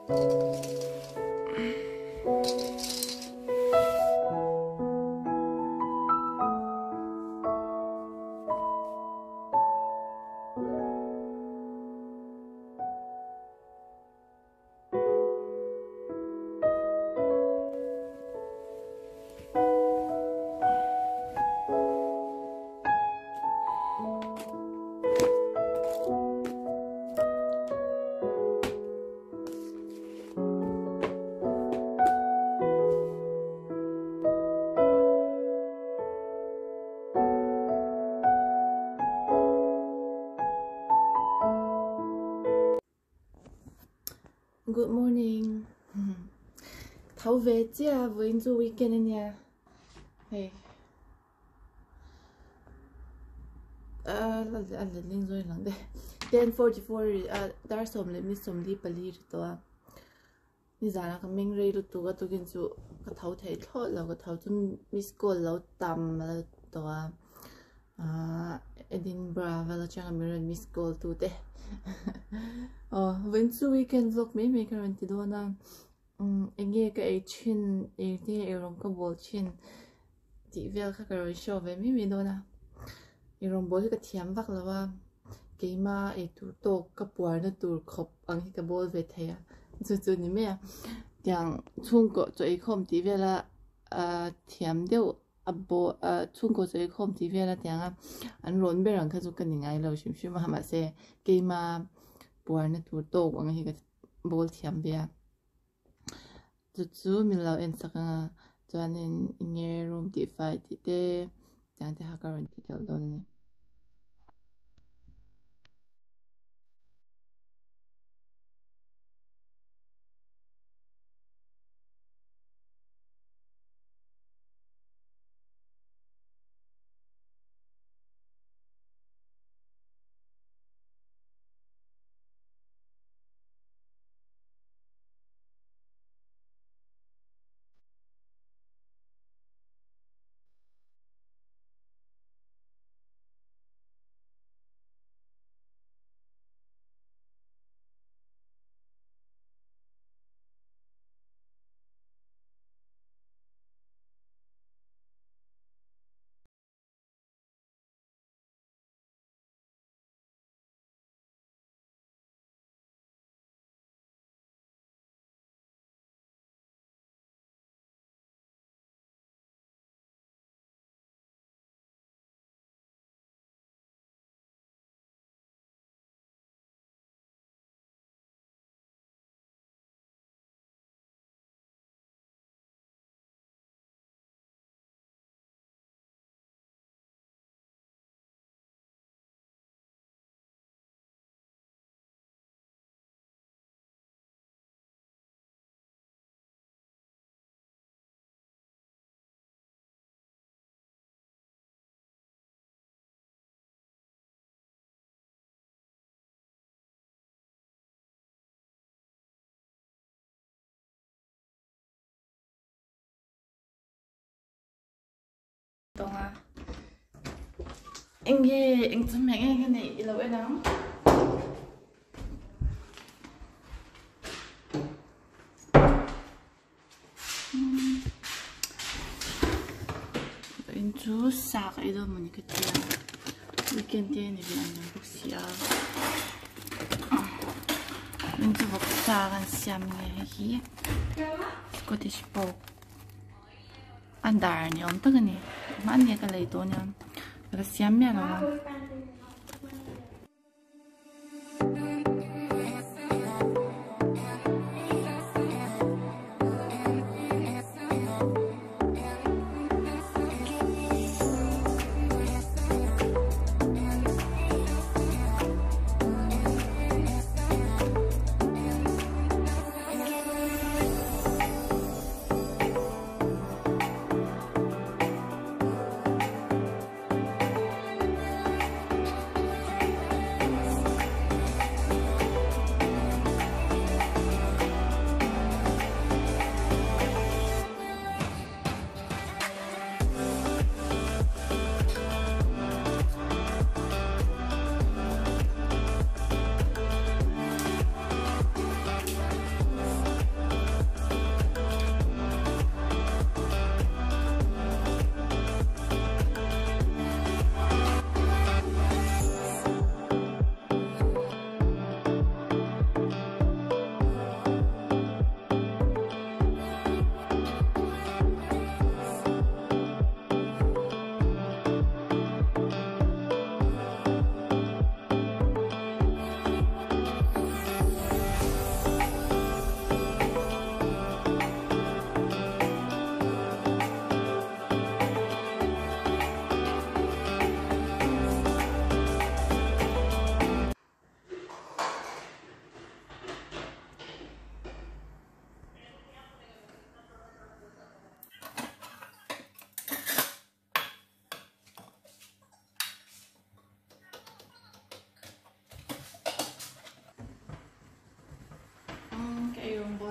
Good morning. Thấu về chứ với Mizo weekend nha. Hey. Là lên rồi lắm đấy. 10:44 dar som le mi som li pali to. Ni zana ka ming rei tu ga tu kin chu ka thấu thei thot lo ka thấu chun miss call lo tam la to Edinburgh và là chẳng mình miss call tu te. When two weekend vlog me karon ti do na enge ka e chin e ti e rom ka bol chin ti vel ka karon show ve me do na e rom bol ka thiam vak lawa keima e tu to ka puar na tur khop ang hi ka bol ve thaya chu ni me yang chung ko cho e khom ti vela thiam deu abo chung ko cho e khom ti vela tianga an ron be rang kha chu kan ni ngai lo shim shim ma se keima buổi nay tụi tôi cũng hay cái bol thiam bia, chú mình lâu em sắc à, cho nên nghe room đi phải đi để chẳng thể học cái gì đâu đó này. Tonga anh chấm mẹ cái này lâu em lắm anh chú sạc ấy đâu mà những cái tiền weekend tiền thì anh đang bốc xia anh chú vawksa kan Siam nghe hi Scottish folk andar ni om tak ni man ne ka lei to ni ka Siam me la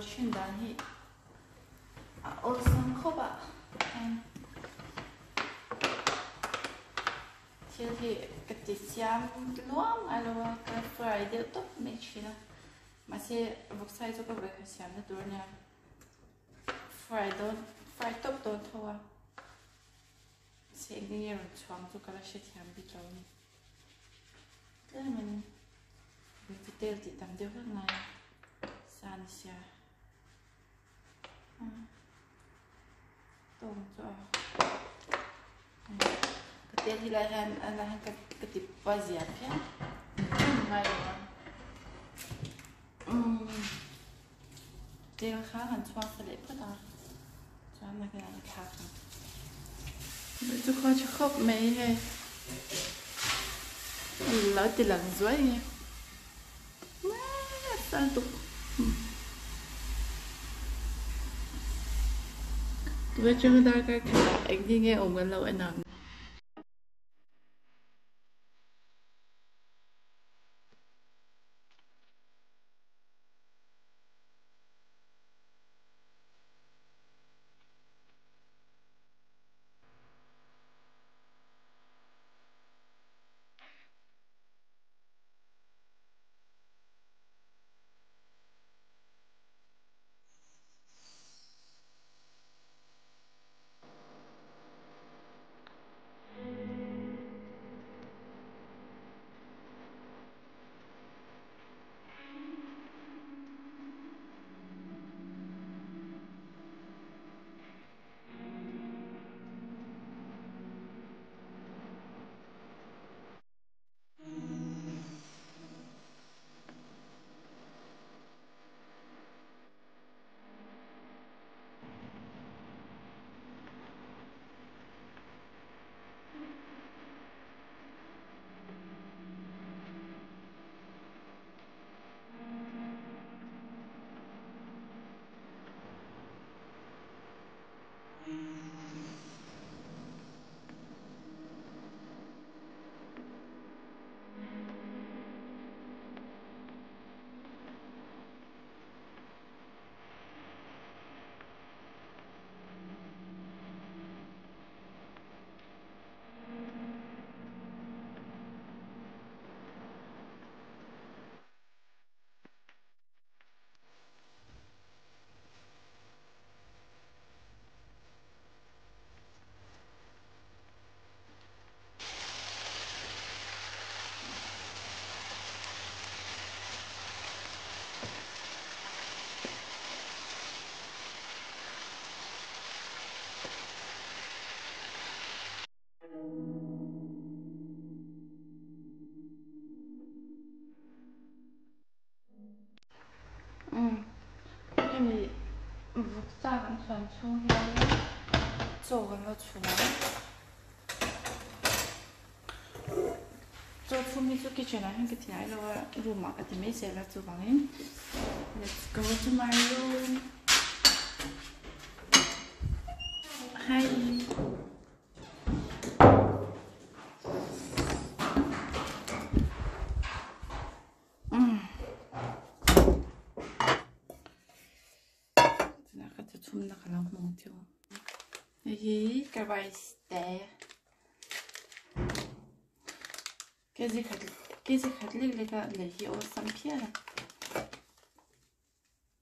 chin dan hi ol sang khoba and til hi kati siam luang alo ka Friday top me china mà sẽ vóc sai cho các bạn xem nó tuổi nha fry top đó thôi sẽ nghe rồi choáng cho các bạn sẽ xem bị trâu này thế mình tê thì tạm tiêu hết này san xa tôm cho cái tê thì lại là cái tip bao giờ phê ngay rồi tê khá hẳn choáng cái đấy bất à choáng là cái này khác tôi coi cho khóc mấy hay lỡ thì lần dưới nha sao tục tôi cho người ta cái anh đi nghe ổng gần lâu anh nằm em vóc ra vẫn toàn chung nhau做完了出来做出面做 kitchen 啊，那个天来了，room 嘛，个天没写了做房间。Let's go to my room. Hi. 나가서 좀 나가라 멍청. 여기 가봐 있대. cái gì khát lấy cái lấy hiệu xăm kia này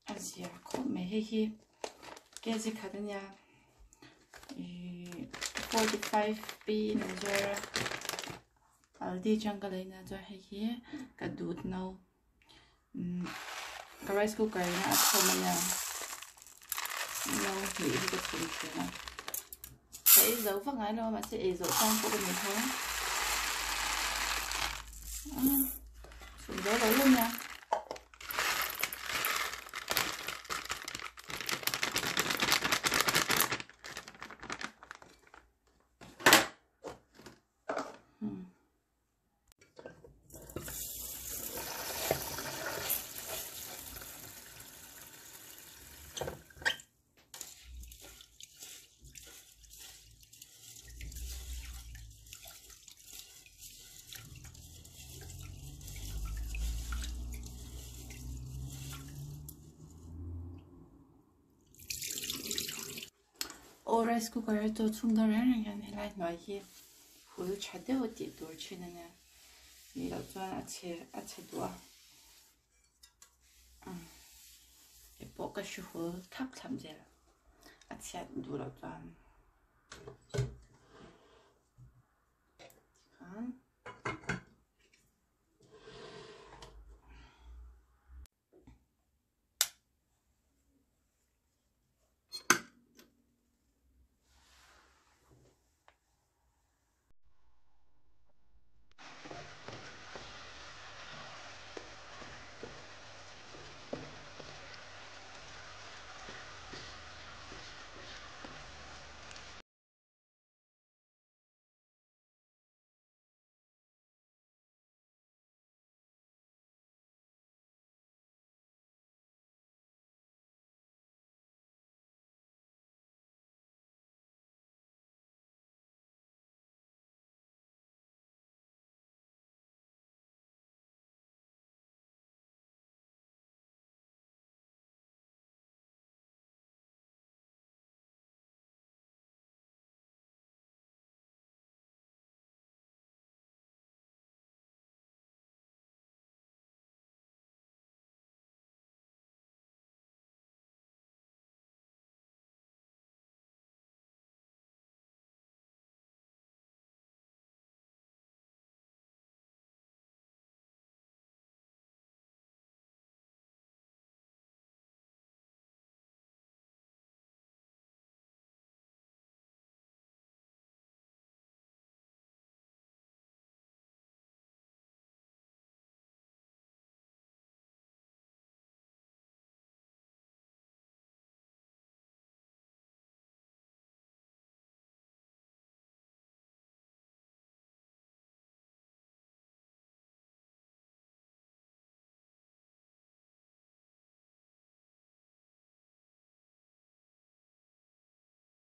à gì à không mấy hay cái gì khát nha 45p này rồi Aldi jungle này nè rồi hay cái đút nấu cái rice cooker này à không mà nha nấu hủy cái thùng kia này sẽ giấu vào ngay đâu mà sẽ giấu trong của mình thôi xuống giấu đấy luôn nha rice cooker to chung da ren ren lai noi hi hul cha deu ti tur chin ne ni lo chuan a che tua e po ka shu hul thap tham zel a chat du lo chuan